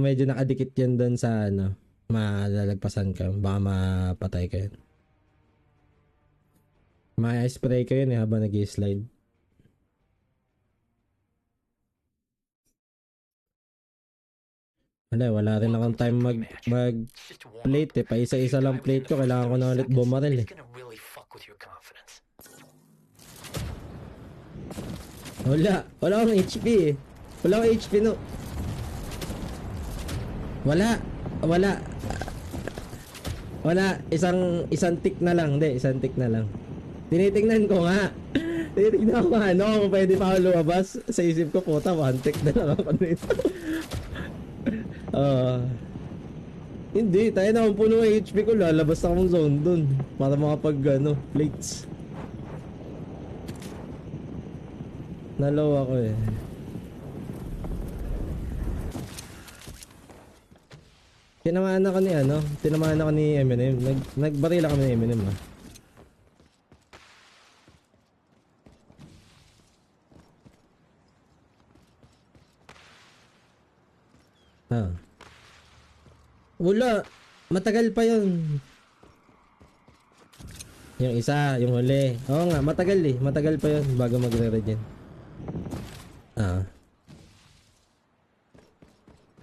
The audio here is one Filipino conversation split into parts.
medyo nakadikit yan doon sa ano, malalagpasan ka, baka mapatay ka yun. Ma-spray ka yun habang nag-slide. Wala rin akong time mag-plate eh. Pa isa-isa lang plate ko, kailangan ko na ulit bumaril eh. Wala akong HP eh. Wala akong HP no. Wala, isang tick na lang, isang tick na lang. Tinitingnan ko nga. Tinitingnan ko nga, kung pwede pa ako lumabas. Sa isip ko, puta, one tick na lang ako nito. Hindi, tayo na kung puno ng HP ko, lalabas akong zone dun. Para makapag, plates. Nalow ako eh. Tinamaan ako ni Eminem. Nagbarila kami ni Eminem Wala. Matagal pa yun. Yung isa, yung huli. Oo nga, matagal eh. Matagal pa yun bago magre-regen.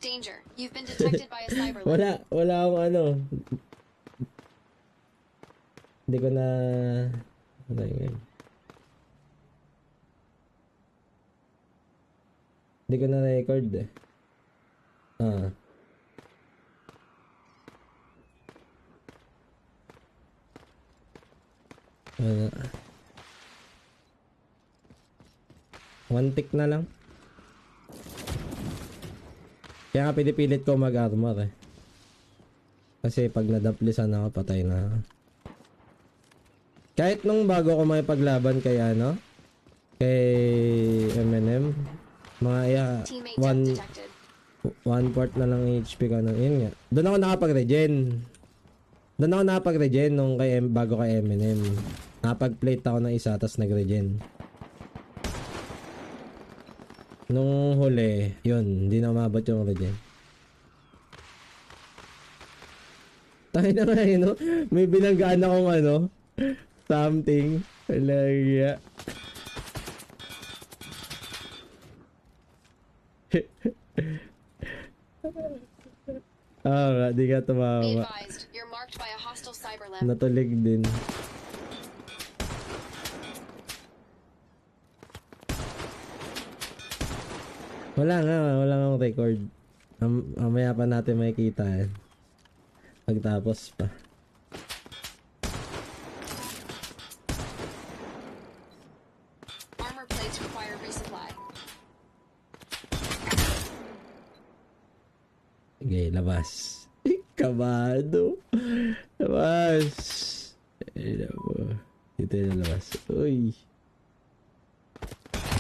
Danger. You've been detected by a cyber. Wala akong Hindi ko na... Hindi ko na record eh. One tick na lang. Kaya nga pinipilit ko mag-armor eh. Kasi pag nadaplisan ako, patay na. Kahit nung bago ko may paglaban kay kay Eminem, mga one part na lang HP ko yun nga. Doon ako nakapag-regen nung bago kay Eminem. Nakapag-plate ako ng isa tas nag-regen. Nung huli, yun, hindi na umabot yung regen. Tayo na nga no? May binanggaan akong something. Talaga. Di ka tumawa. Natulig din. Wala nga record. Mamaya pa natin makikita yan. Pagtapos pa. Armor plates require resupply. Okay, labas. Kabado. Labas. Dito yung labas. Uy.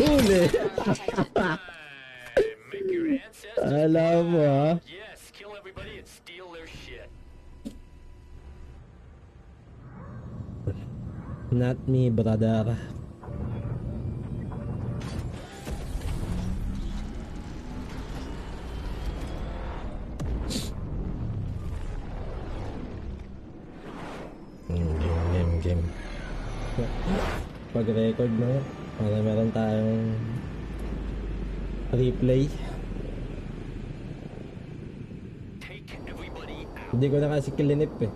Huli. Alam mo Yes, kill everybody and steal their shit. Not me, brother. Game. Pag-record mo, para meron tayong replay. Hindi ko na kasi kilinip eh.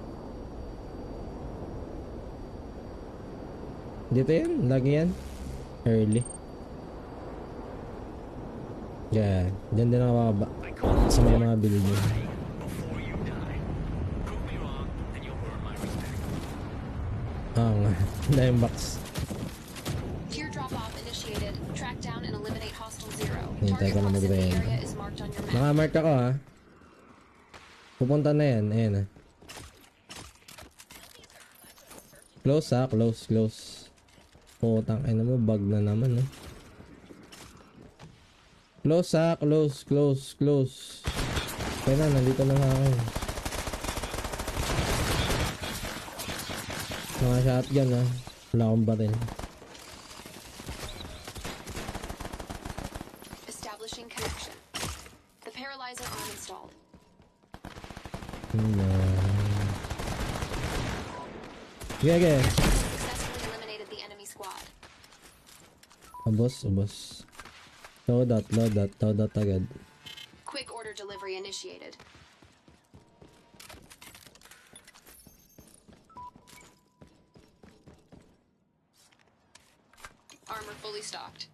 Dito yan, lagi yan. Early. Yan, dyan din ako bababa. Sa may mga building. Nga, dahil box. Teardrop off initiated. Track down and eliminate hostile zero. Hintay ko na mag-rend. Area is marked on your map. Nakamark ako Pupunta na yan, ayan Close close. Putang ina mo, bug na naman Close. Kaya na, nandito na nga ako. Mga shotgun wala akong baril. Establishing connection. The paralyzed Stabilizer arm installed. Sige. Successfully eliminated the enemy squad. Ubos. Loadout agad. Quick order delivery initiated. Armor fully stocked.